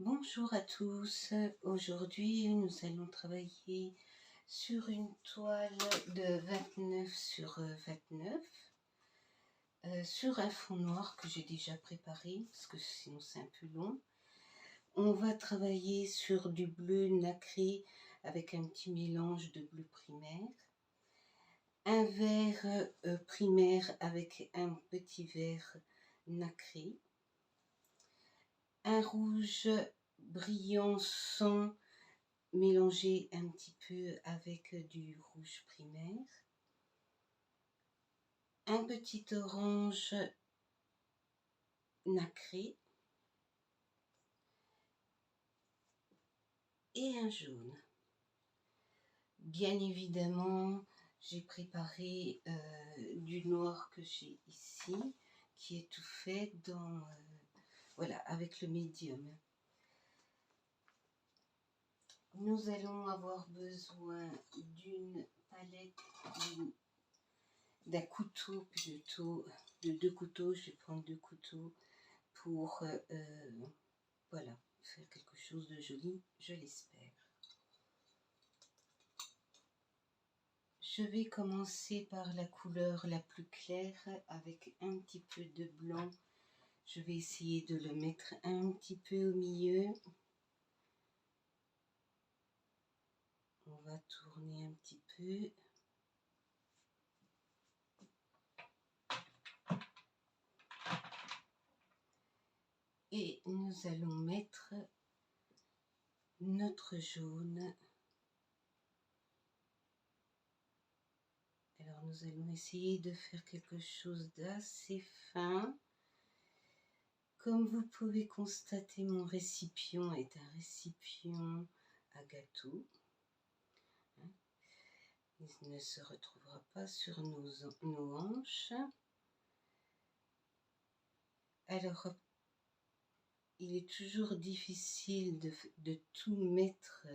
Bonjour à tous, aujourd'hui nous allons travailler sur une toile de 29 sur 29 sur un fond noir que j'ai déjà préparé parce que sinon c'est un peu long. On va travailler sur du bleu nacré avec un petit mélange de bleu primaire, un vert primaire avec un petit vert nacré, un rouge brillant sans mélanger un petit peu avec du rouge primaire, un petit orange nacré et un jaune. Bien évidemment, j'ai préparé du noir que j'ai ici, qui est tout fait dans, voilà, avec le médium. Nous allons avoir besoin d'une palette, d'un couteau plutôt, de deux couteaux. Je vais prendre deux couteaux pour voilà, faire quelque chose de joli, je l'espère. Je vais commencer par la couleur la plus claire avec un petit peu de blanc. Je vais essayer de le mettre un petit peu au milieu. On va tourner un petit peu. Et nous allons mettre notre jaune. Alors nous allons essayer de faire quelque chose d'assez fin. Comme vous pouvez constater, mon récipient est un récipient à gâteau. Il ne se retrouvera pas sur nos hanches. Alors, il est toujours difficile de tout mettre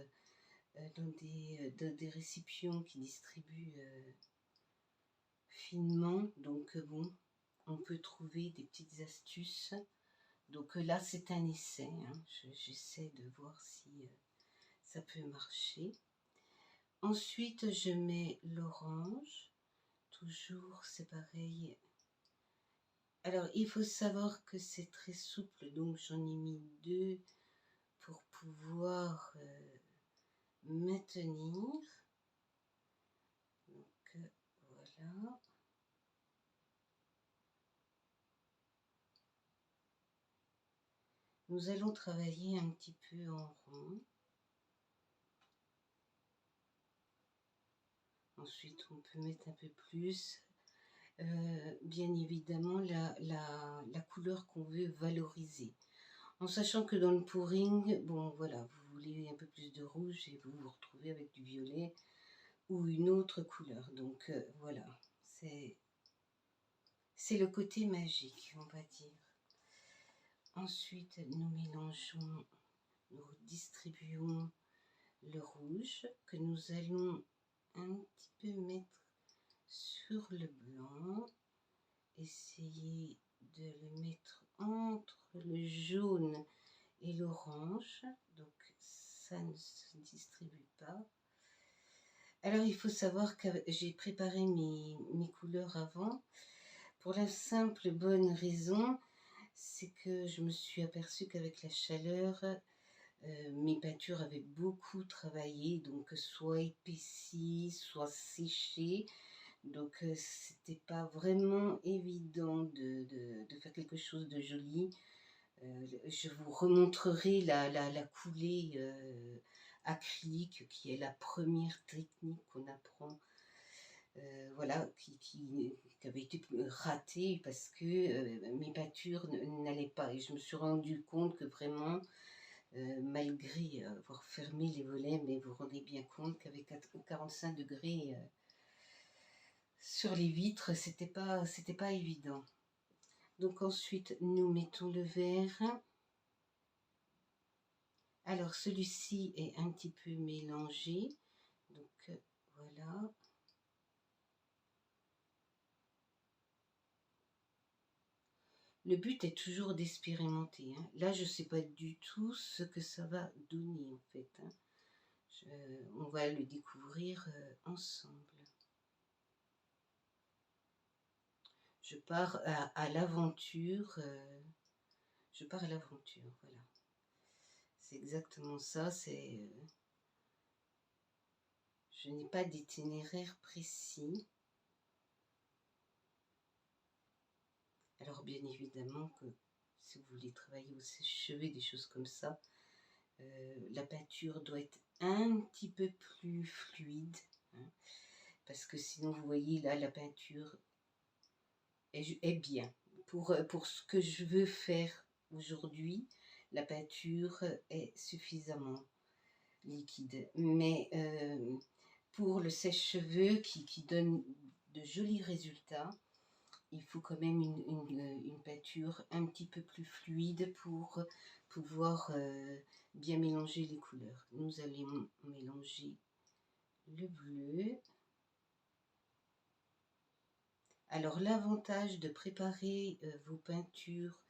dans des récipients qui distribuent finement. Donc bon, on peut trouver des petites astuces. Donc là, c'est un essai. J'essaie de voir si ça peut marcher. Ensuite, je mets l'orange. Toujours, c'est pareil. Alors, il faut savoir que c'est très souple, donc j'en ai mis deux pour pouvoir maintenir. Donc, voilà. Nous allons travailler un petit peu en rond. Ensuite, on peut mettre un peu plus. Bien évidemment, la couleur qu'on veut valoriser. En sachant que dans le pouring, bon voilà, vous voulez un peu plus de rouge et vous vous retrouvez avec du violet ou une autre couleur. Donc voilà, c'est le côté magique, on va dire. Ensuite, nous mélangeons, nous distribuons le rouge que nous allons un petit peu mettre sur le blanc. Essayer de le mettre entre le jaune et l'orange, donc ça ne se distribue pas. Alors il faut savoir que j'ai préparé mes couleurs avant, pour la simple bonne raison, c'est que je me suis aperçue qu'avec la chaleur, mes peintures avaient beaucoup travaillé, donc soit épaissies, soit séchées. Donc c'était pas vraiment évident de faire quelque chose de joli. Je vous remontrerai la coulée acrylique qui est la première technique qu'on apprend. Voilà, qui avait été ratée parce que mes peintures n'allaient pas. Et je me suis rendu compte que vraiment, malgré avoir fermé les volets, mais vous vous rendez bien compte qu'avec 45 degrés sur les vitres, c'était pas évident. Donc ensuite, nous mettons le vert. Alors celui-ci est un petit peu mélangé. Donc voilà. Le but est toujours d'expérimenter, hein. Là, je ne sais pas du tout ce que ça va donner, en fait, hein. On va le découvrir ensemble. Je pars à l'aventure. Je pars à l'aventure, voilà. C'est exactement ça. Je n'ai pas d'itinéraire précis. Alors, bien évidemment que si vous voulez travailler au sèche-cheveux, des choses comme ça, la peinture doit être un petit peu plus fluide, hein, parce que sinon, vous voyez, là, la peinture est bien. Pour ce que je veux faire aujourd'hui, la peinture est suffisamment liquide. Mais pour le sèche-cheveux qui donne de jolis résultats, il faut quand même une peinture un petit peu plus fluide pour pouvoir bien mélanger les couleurs. Nous allons mélanger le bleu. Alors l'avantage de préparer vos peintures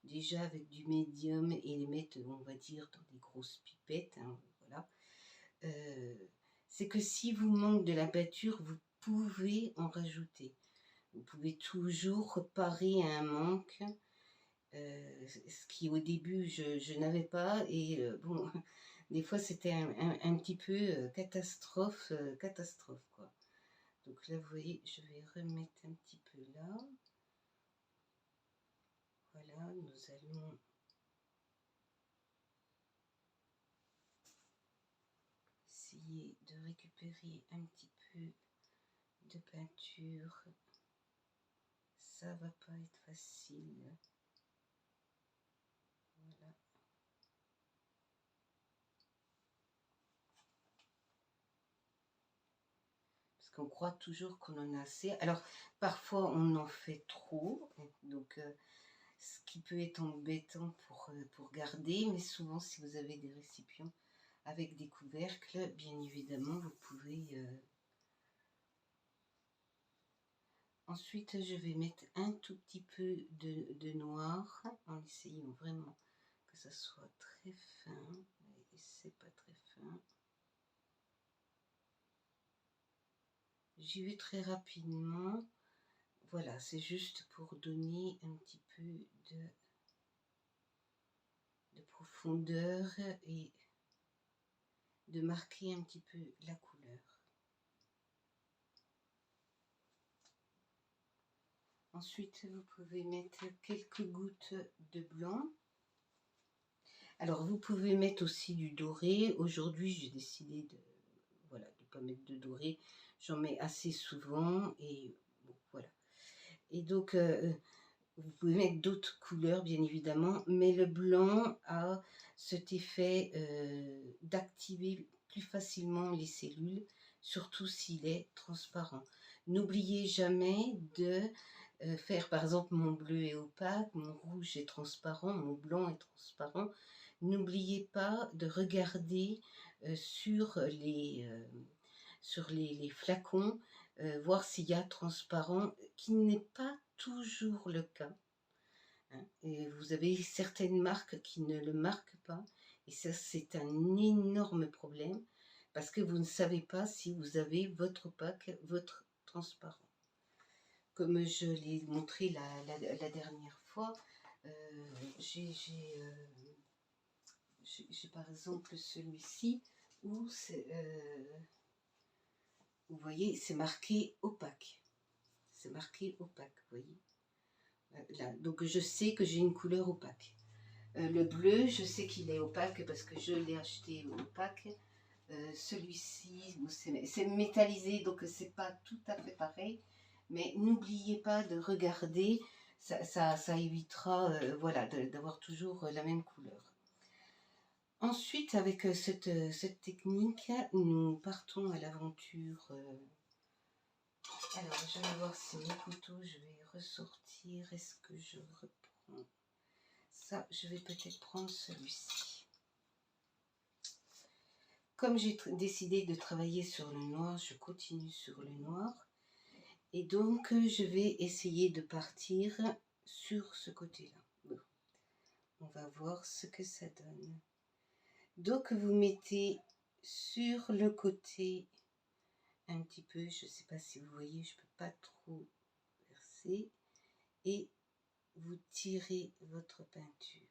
déjà avec du médium et les mettre, on va dire, dans des grosses pipettes, hein, voilà, c'est que si vous manque de la peinture, vous pouvez en rajouter. Vous pouvez toujours parer un manque, ce qui au début je n'avais pas, et bon, des fois c'était un petit peu catastrophe, catastrophe quoi. Donc là vous voyez, je vais remettre un petit peu là. Voilà, nous allons essayer de récupérer un petit peu de peinture. Ça va pas être facile. Voilà. Parce qu'on croit toujours qu'on en a assez. Alors, parfois, on en fait trop. Donc, ce qui peut être embêtant pour garder. Mais souvent, si vous avez des récipients avec des couvercles, bien évidemment, vous pouvez... Ensuite, je vais mettre un tout petit peu de noir, en essayant vraiment que ça soit très fin. Et c'est pas très fin. J'y vais très rapidement. Voilà, c'est juste pour donner un petit peu de profondeur et de marquer un petit peu la couleur. Ensuite, vous pouvez mettre quelques gouttes de blanc. Alors, vous pouvez mettre aussi du doré. Aujourd'hui, j'ai décidé de voilà, de pas mettre de doré. J'en mets assez souvent et bon, voilà. Et donc, vous pouvez mettre d'autres couleurs, bien évidemment, mais le blanc a cet effet d'activer plus facilement les cellules, surtout s'il est transparent. N'oubliez jamais de faire, par exemple, mon bleu est opaque, mon rouge est transparent, mon blanc est transparent. N'oubliez pas de regarder sur les flacons, voir s'il y a transparent, qui n'est pas toujours le cas. Hein. Et vous avez certaines marques qui ne le marquent pas, et ça c'est un énorme problème, parce que vous ne savez pas si vous avez votre opaque, votre transparent. Comme je l'ai montré la dernière fois, j'ai par exemple celui-ci où c'est... vous voyez, c'est marqué opaque. C'est marqué opaque, vous voyez. Là, donc je sais que j'ai une couleur opaque. Le bleu, je sais qu'il est opaque parce que je l'ai acheté opaque. Celui-ci, c'est métallisé, donc c'est pas tout à fait pareil. Mais n'oubliez pas de regarder, ça évitera voilà, d'avoir toujours la même couleur. Ensuite, avec cette technique, nous partons à l'aventure. Alors, je vais voir si mes couteaux, je vais ressortir. Est-ce que je reprends ça? Je vais peut-être prendre celui-ci. Comme j'ai décidé de travailler sur le noir, je continue sur le noir. Et donc, je vais essayer de partir sur ce côté-là. Bon, on va voir ce que ça donne. Donc vous mettez sur le côté un petit peu, je ne sais pas si vous voyez, je ne peux pas trop verser, et vous tirez votre peinture.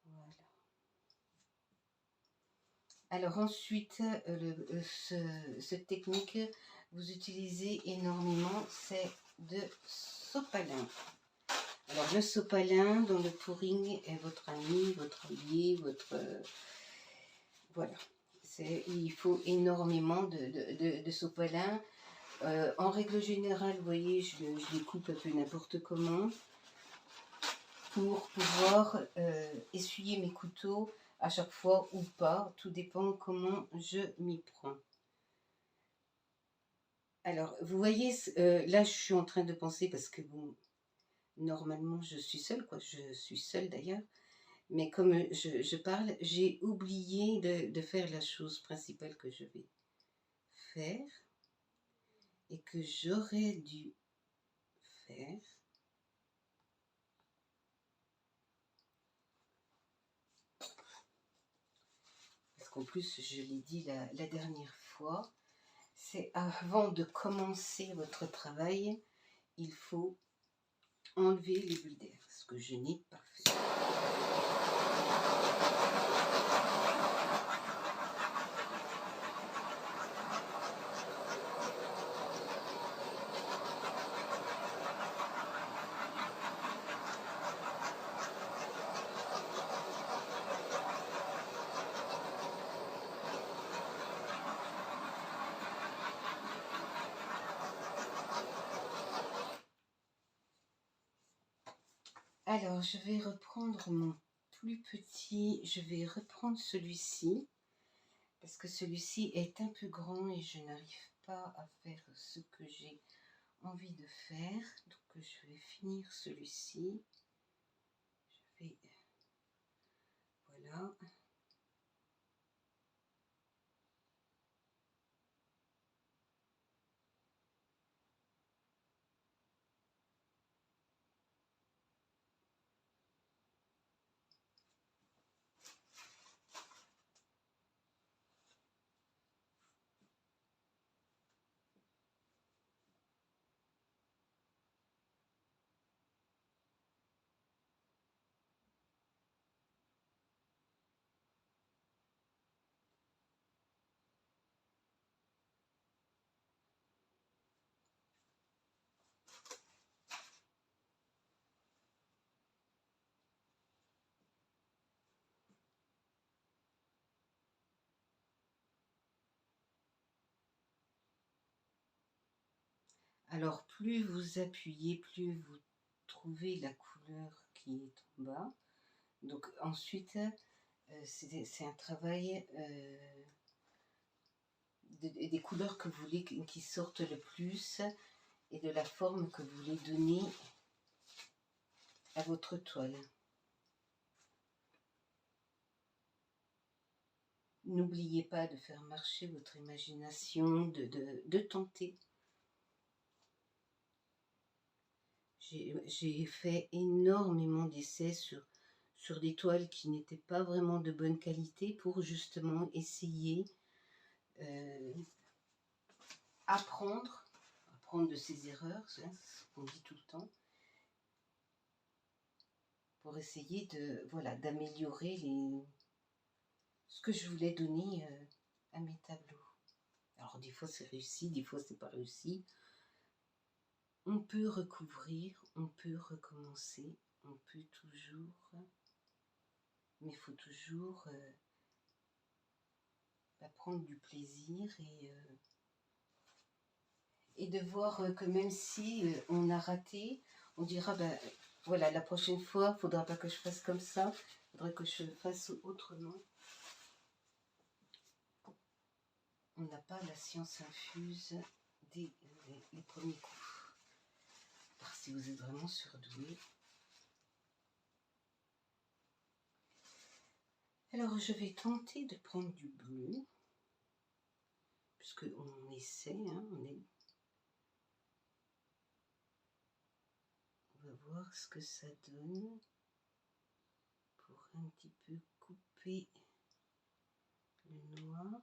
Voilà. Alors ensuite, cette technique, vous utilisez énormément, c'est de sopalin. Alors le sopalin dans le pouring est votre ami, votre allié, votre... voilà. Il faut énormément de sopalin. En règle générale, vous voyez, je les coupe un peu n'importe comment pour pouvoir essuyer mes couteaux à chaque fois ou pas. Tout dépend comment je m'y prends. Alors, vous voyez, là, je suis en train de penser parce que, bon, normalement, je suis seule, quoi. Je suis seule d'ailleurs. Mais comme je parle, j'ai oublié de faire la chose principale que je vais faire et que j'aurais dû faire. Parce qu'en plus, je l'ai dit la dernière fois, c'est avant de commencer votre travail, il faut enlever les bulles d'air, ce que je n'ai pas fait. Alors, je vais reprendre mon plus petit, je vais reprendre celui-ci, parce que celui-ci est un peu grand et je n'arrive pas à faire ce que j'ai envie de faire. Donc, je vais finir celui-ci. Je vais... Voilà. Alors, plus vous appuyez, plus vous trouvez la couleur qui est en bas. Donc, ensuite, c'est un travail des couleurs que vous voulez qui sortent le plus et de la forme que vous voulez donner à votre toile. N'oubliez pas de faire marcher votre imagination, de tenter. J'ai fait énormément d'essais sur des toiles qui n'étaient pas vraiment de bonne qualité pour justement essayer apprendre de ses erreurs, c'est ce qu'on dit tout le temps, pour essayer voilà, d'améliorer ce que je voulais donner à mes tableaux. Alors des fois c'est réussi, des fois c'est pas réussi. On peut recouvrir, on peut recommencer, on peut toujours, mais il faut toujours prendre du plaisir et de voir que même si on a raté, on dira, ben voilà, la prochaine fois, il ne faudra pas que je fasse comme ça, il faudra que je fasse autrement. On n'a pas la science infuse dès les premiers coups. Par si vous êtes vraiment surdoué. Alors je vais tenter de prendre du bleu, puisqu'on essaie, hein, on est... voir ce que ça donne pour un petit peu couper le noir.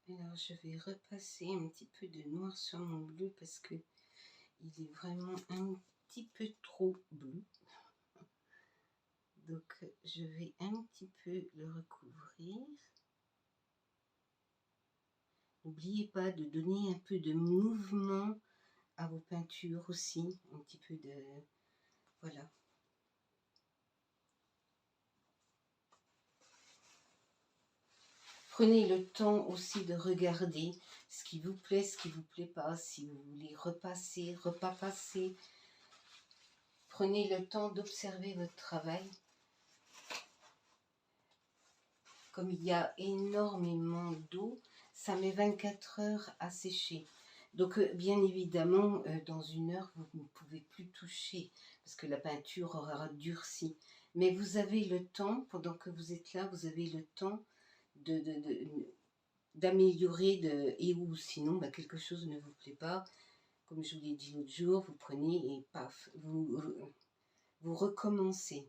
Alors je vais repasser un petit peu de noir sur mon bleu parce que il est vraiment un petit peu trop bleu. Donc je vais un petit peu le recouvrir. N'oubliez pas de donner un peu de mouvement à vos peintures aussi, un petit peu de... Voilà. Prenez le temps aussi de regarder ce qui vous plaît, ce qui ne vous plaît pas, si vous voulez repasser, repasser. Prenez le temps d'observer votre travail. Comme il y a énormément d'eau, ça met 24 heures à sécher. Donc bien évidemment, dans 1 heure, vous ne pouvez plus toucher parce que la peinture aura durci. Mais vous avez le temps, pendant que vous êtes là, vous avez le temps d'améliorer, et ou sinon quelque chose ne vous plaît pas. Comme je vous l'ai dit l'autre jour, vous prenez et paf, vous recommencez.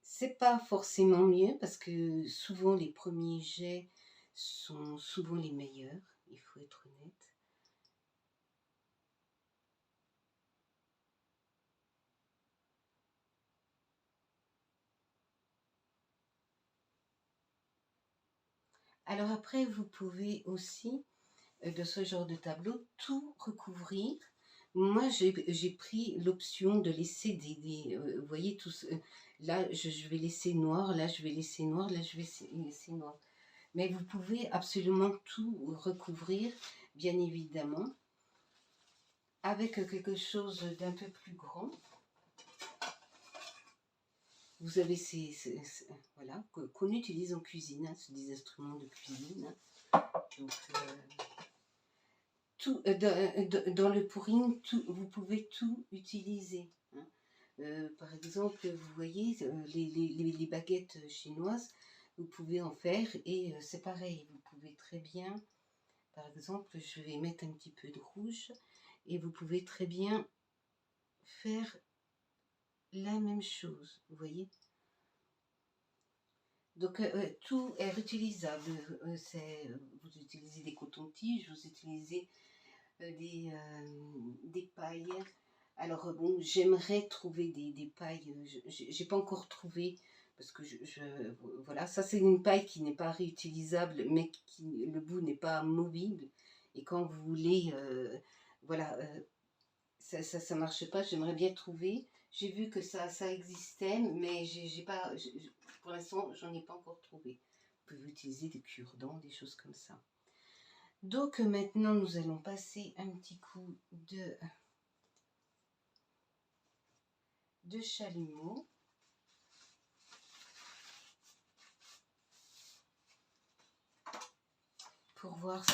C'est pas forcément mieux parce que souvent les premiers jets sont souvent les meilleurs, il faut être honnête. Alors après, vous pouvez aussi, de ce genre de tableau, tout recouvrir. Moi, j'ai pris l'option de laisser vous voyez, là, je vais laisser noir, là, je vais laisser noir, là, je vais laisser noir. Mais vous pouvez absolument tout recouvrir, bien évidemment, avec quelque chose d'un peu plus grand. Vous avez voilà, qu'on utilise en cuisine, hein, c'est des instruments de cuisine. Donc, dans le pouring, vous pouvez tout utiliser. Hein. Par exemple, vous voyez, les baguettes chinoises, vous pouvez en faire et c'est pareil, vous pouvez très bien, par exemple, je vais mettre un petit peu de rouge et vous pouvez très bien faire la même chose, vous voyez. Donc tout est réutilisable. Vous utilisez des cotons-tiges, vous utilisez des pailles. Alors bon, j'aimerais trouver des pailles. J'ai pas encore trouvé parce que voilà, ça c'est une paille qui n'est pas réutilisable, mais le bout n'est pas movible. Et quand vous voulez, voilà, ça marche pas. J'aimerais bien trouver. J'ai vu que ça existait, mais j'ai pas, pour l'instant, j'en ai pas encore trouvé. Vous pouvez utiliser des cure-dents, des choses comme ça. Donc maintenant, nous allons passer un petit coup de chalumeau. Pour voir si...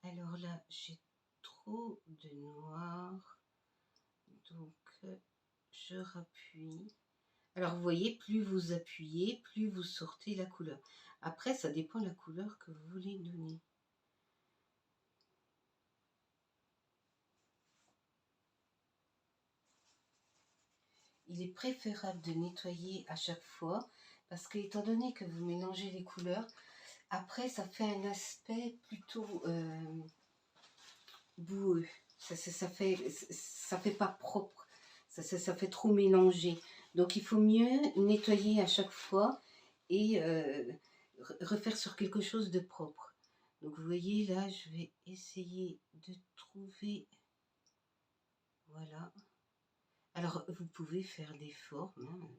Alors là, j'ai trop de noir, donc je rappuie. Alors vous voyez, plus vous appuyez, plus vous sortez la couleur. Après, ça dépend de la couleur que vous voulez donner. Il est préférable de nettoyer à chaque fois Parce que étant donné que vous mélangez les couleurs, après ça fait un aspect plutôt boueux. Ça fait pas propre. Ça fait trop mélanger. Donc il faut mieux nettoyer à chaque fois et refaire sur quelque chose de propre. Donc vous voyez là, je vais essayer de trouver, voilà. Alors vous pouvez faire des formes, hein.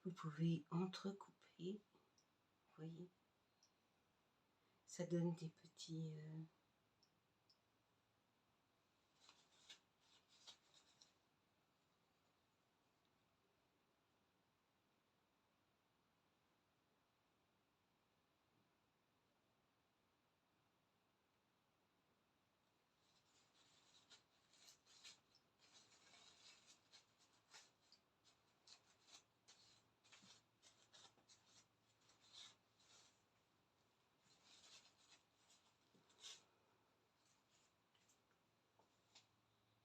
Vous pouvez entrecouper, vous voyez. Ça donne des petits